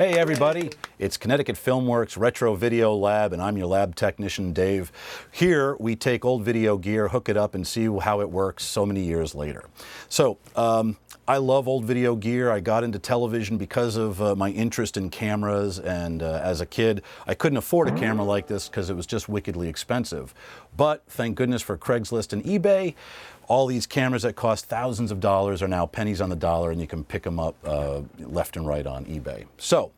Hey everybody, it's Connecticut Filmworks Retro Video Lab and I'm your lab technician Dave. Here we take old video gear, hook it up and see how it works so many years later. So I love old video gear. I got into television because of my interest in cameras, and as a kid I couldn't afford a camera like this because it was just wickedly expensive. But thank goodness for Craigslist and eBay. All these cameras that cost thousands of dollars are now pennies on the dollar, and you can pick them up left and right on eBay. So,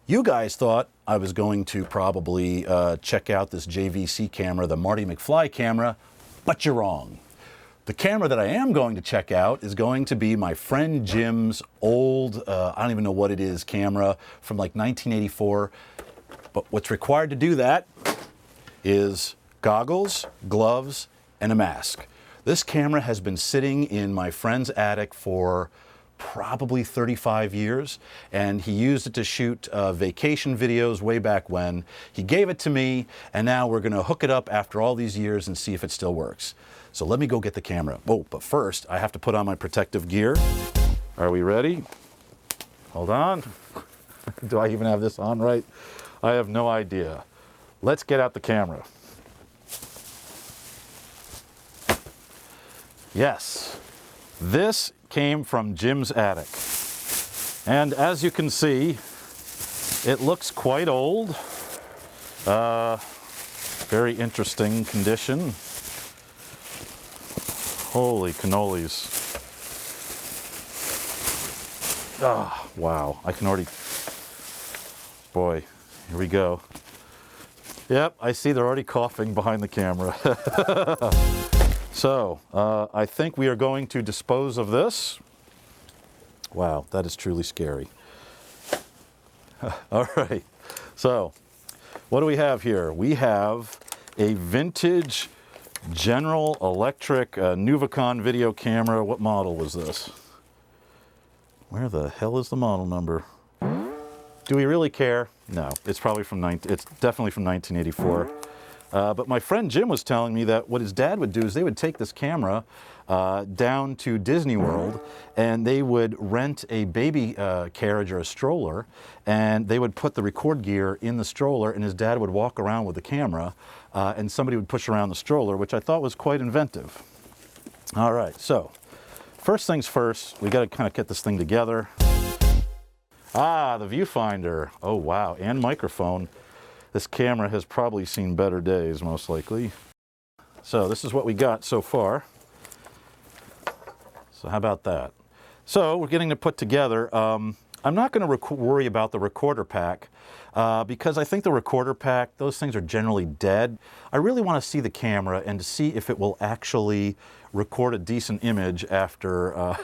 you guys thought I was going to probably check out this JVC camera, the Marty McFly camera, but you're wrong. The camera that I am going to check out is going to be my friend Jim's old, I don't even know what it is, camera from like 1984. But what's required to do that is goggles, gloves, and a mask. This camera has been sitting in my friend's attic for probably 35 years, and he used it to shoot vacation videos way back when. He gave it to me, and now we're going to hook it up after all these years and see if it still works. So let me go get the camera. Oh, but first I have to put on my protective gear. Are we ready? Hold on. Do I even have this on right? I have no idea. Let's get out the camera. Yes, this came from Jim's attic, and as you can see, it looks quite old. Very interesting condition. Holy cannolis. Ah, wow, I can already, boy, here we go. Yep, I see they're already coughing behind the camera. So, I think we are going to dispose of this. Wow, that is truly scary. All right, so what do we have here? We have a vintage General Electric Nuvicon video camera. What model was this? Where the hell is the model number? Do we really care? No, it's probably from it's definitely from 1984. But my friend Jim was telling me that what his dad would do is they would take this camera down to Disney World, and they would rent a baby carriage or a stroller, and they would put the record gear in the stroller, and his dad would walk around with the camera, and somebody would push around the stroller, which I thought was quite inventive. All right, so first things first, we got to kind of get this thing together. Ah, the viewfinder. Oh wow, and microphone. This camera has probably seen better days, most likely. So this is what we got so far. So how about that? So we're getting it put together. I'm not going to worry about the recorder pack because I think the recorder pack, those things are generally dead. I really want to see the camera and to see if it will actually record a decent image after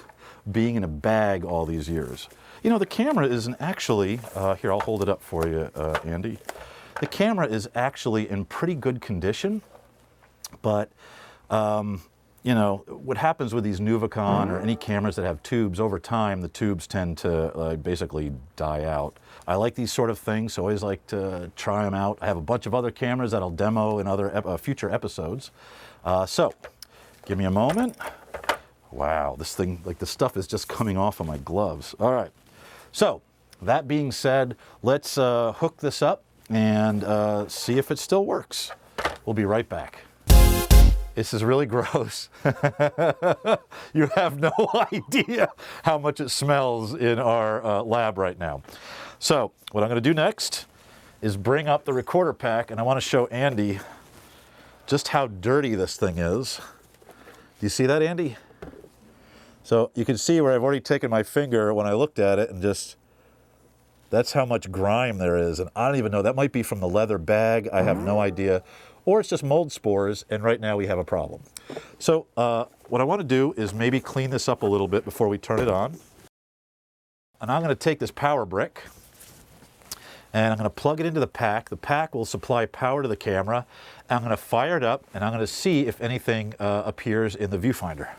being in a bag all these years. You know, the camera isn't actually, here, I'll hold it up for you, Andy. The camera is actually in pretty good condition, but you know, what happens with these Nuvicon or any cameras that have tubes, over time the tubes tend to basically die out. I like these sort of things, so I always like to try them out. I have a bunch of other cameras that I'll demo in other future episodes. So, give me a moment. Wow, this thing, like the stuff is just coming off of my gloves. All right, so that being said, let's hook this up and see if it still works. We'll be right back. This is really gross. You have no idea how much it smells in our lab right now. So what I'm going to do next is bring up the recorder pack, and I want to show Andy just how dirty this thing is. Do you see that, Andy? So you can see where I've already taken my finger when I looked at it, and just that's how much grime there is, and I don't even know. That might be from the leather bag. I have no idea. Or it's just mold spores, and right now we have a problem. So what I want to do is maybe clean this up a little bit before we turn it on. And I'm going to take this power brick, and I'm going to plug it into the pack. The pack will supply power to the camera. I'm going to fire it up, and I'm going to see if anything appears in the viewfinder.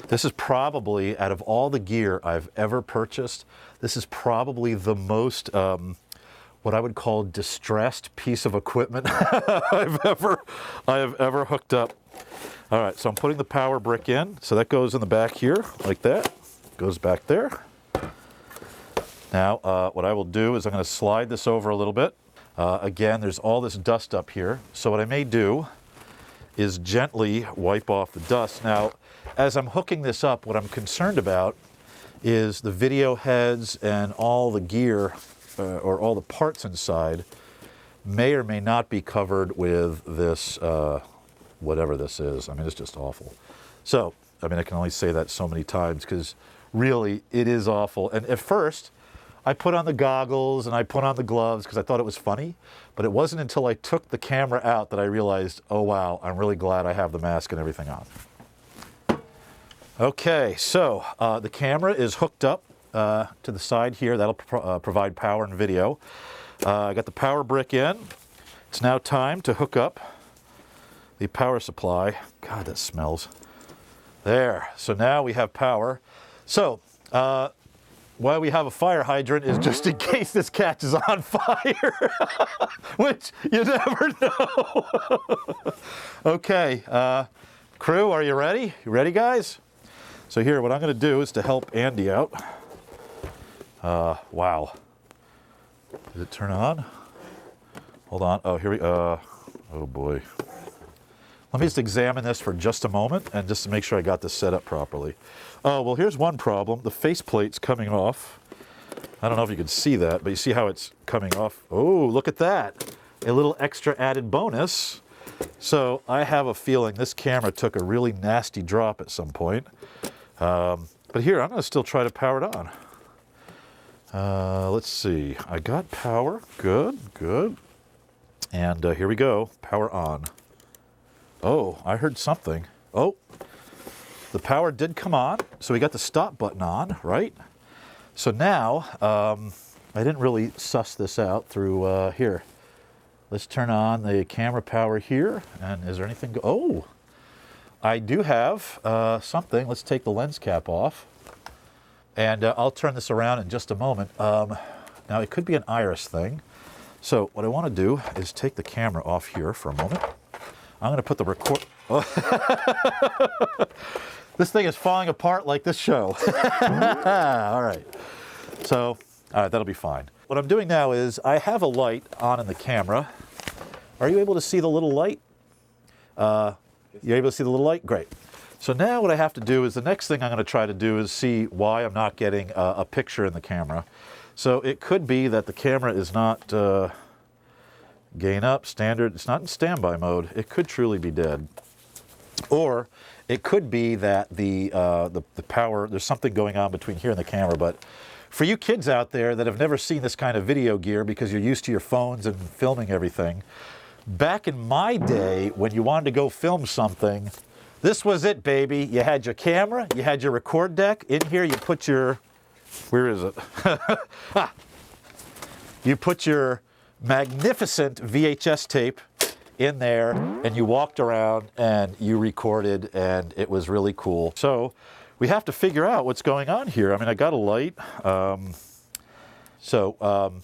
This is probably, out of all the gear I've ever purchased, this is probably the most, what I would call distressed piece of equipment I have ever hooked up. All right, so I'm putting the power brick in. So that goes in the back here, like that. Goes back there. Now, what I will do is I'm going to slide this over a little bit. Again, there's all this dust up here. So what I may do is gently wipe off the dust. Now, as I'm hooking this up, what I'm concerned about is the video heads and all the gear or all the parts inside may or may not be covered with this, whatever this is. I mean, it's just awful. So, I mean, I can only say that so many times because really it is awful. And at first, I put on the goggles and I put on the gloves because I thought it was funny, but it wasn't until I took the camera out that I realized, oh wow, I'm really glad I have the mask and everything on. Okay, so the camera is hooked up to the side here. That'll provide power and video. I got the power brick in. It's now time to hook up the power supply. God, that smells. There, so now we have power. So, why we have a fire hydrant is just in case this catches on fire, which you never know. Okay, crew, are you ready? You ready, guys? So here, what I'm going to do is to help Andy out. Wow. Did it turn on? Hold on. Oh, here we oh boy. Let me just examine this for just a moment and just to make sure I got this set up properly. Oh, well, here's one problem. The faceplate's coming off. I don't know if you can see that, but you see how it's coming off. Oh, look at that. A little extra added bonus. So I have a feeling this camera took a really nasty drop at some point. But here, I'm going to still try to power it on. Let's see. I got power. Good, good. And here we go. Power on. Oh, I heard something. Oh, the power did come on. So we got the stop button on, right? So now, I didn't really suss this out through here. Let's turn on the camera power here. And is there anything? Oh, I do have something. Let's take the lens cap off. And I'll turn this around in just a moment. Now, it could be an iris thing. So what I want to do is take the camera off here for a moment. I'm going to put the record... Oh. This thing is falling apart like this show. All right. So, all right, that'll be fine. What I'm doing now is I have a light on in the camera. Are you able to see the little light? You're able to see the little light? Great. So now what I have to do is the next thing I'm going to try to do is see why I'm not getting a picture in the camera. So it could be that the camera is not gain up, standard. It's not in standby mode. It could truly be dead. Or it could be that the power, there's something going on between here and the camera. But for you kids out there that have never seen this kind of video gear because you're used to your phones and filming everything, back in my day when you wanted to go film something, this was it, baby. You had your camera, you had your record deck. In here you put your, where is it? You put your magnificent VHS tape in there and you walked around and you recorded and it was really cool. So we have to figure out what's going on here. I mean, I got a light. So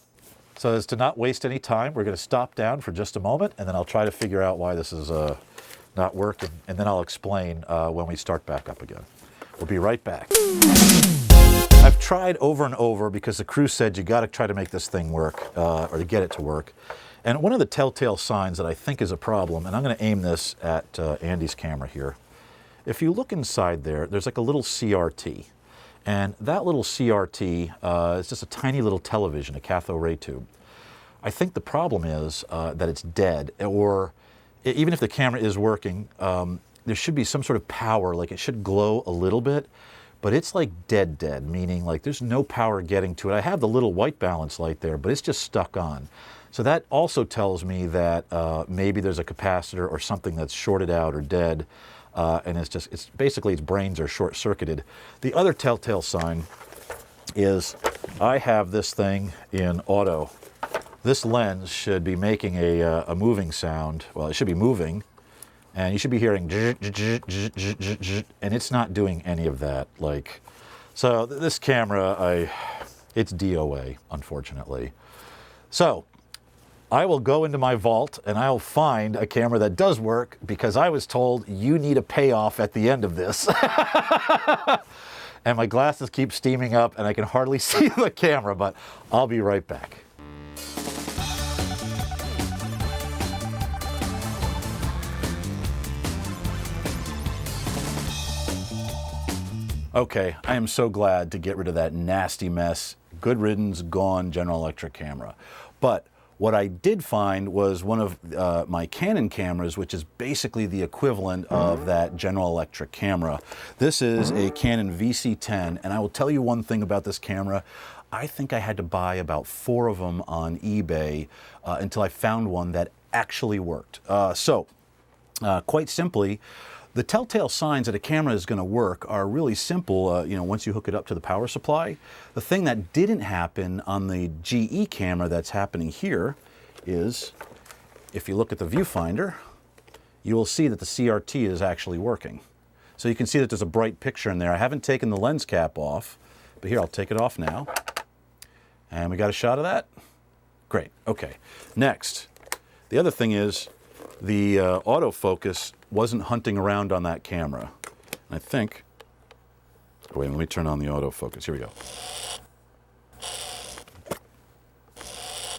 as to not waste any time, we're going to stop down for just a moment and then I'll try to figure out why this is not working, and then I'll explain when we start back up again. We'll be right back. I've tried over and over because the crew said you got to try to make this thing work or to get it to work. And one of the telltale signs that I think is a problem, and I'm going to aim this at Andy's camera here. If you look inside there, there's like a little CRT. And that little CRT is just a tiny little television, a cathode ray tube. I think the problem is that it's dead, or even if the camera is working, there should be some sort of power, like it should glow a little bit, but it's like dead, meaning like there's no power getting to it. I have the little white balance light there, but it's just stuck on. So that also tells me that maybe there's a capacitor or something that's shorted out or dead, and it's basically its brains are short-circuited. The other telltale sign is I have this thing in auto. This lens should be making a moving sound. Well, it should be moving, and you should be hearing, and it's not doing any of that. Like, so this camera, it's DOA, unfortunately. So I will go into my vault and I'll find a camera that does work because I was told you need a payoff at the end of this. and my glasses keep steaming up and I can hardly see the camera, but I'll be right back. Okay, I am so glad to get rid of that nasty mess. Good riddance, gone General Electric camera. But what I did find was one of my Canon cameras, which is basically the equivalent of that General Electric camera. This is a Canon VC10, and I will tell you one thing about this camera. I think I had to buy about 4 of them on eBay until I found one that actually worked. Quite simply, the telltale signs that a camera is going to work are really simple, once you hook it up to the power supply. The thing that didn't happen on the GE camera that's happening here is, if you look at the viewfinder, you will see that the CRT is actually working. So you can see that there's a bright picture in there. I haven't taken the lens cap off, but here, I'll take it off now. And we got a shot of that. Great, okay. Next, the other thing is, the autofocus wasn't hunting around on that camera. And I think, wait, let me turn on the autofocus. Here we go.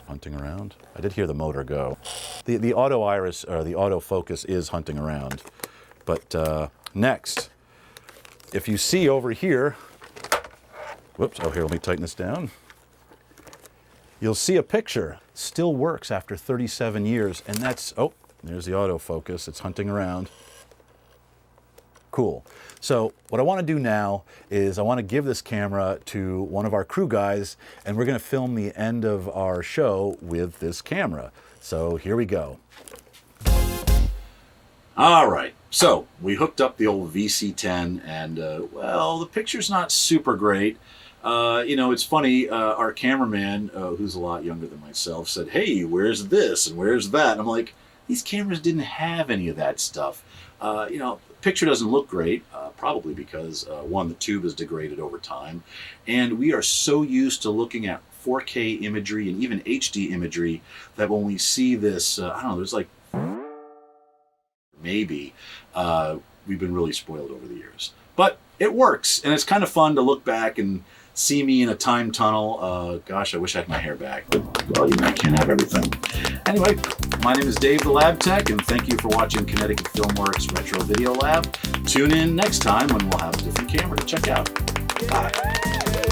Hunting around. I did hear the motor go. The auto iris, or the autofocus is hunting around. But next, if you see over here, whoops, oh here, let me tighten this down. You'll see a picture. Still works after 37 years, and that's, oh, there's the autofocus, it's hunting around. Cool. So what I want to do now is I want to give this camera to one of our crew guys, and we're going to film the end of our show with this camera. So here we go. All right, so we hooked up the old VC10, and well, the picture's not super great. It's funny, our cameraman, who's a lot younger than myself, said, hey, where's this and where's that? And I'm like, these cameras didn't have any of that stuff. The picture doesn't look great, probably because, one, the tube is degraded over time, and we are so used to looking at 4K imagery and even HD imagery that when we see this, I don't know, there's like, maybe, we've been really spoiled over the years. But it works, and it's kind of fun to look back and see me in a time tunnel. Gosh, I wish I had my hair back, but well, you can't have everything. Anyway, my name is Dave the Lab Tech, and thank you for watching Connecticut Filmworks Retro Video Lab. Tune in next time when we'll have a different camera to check out. Bye.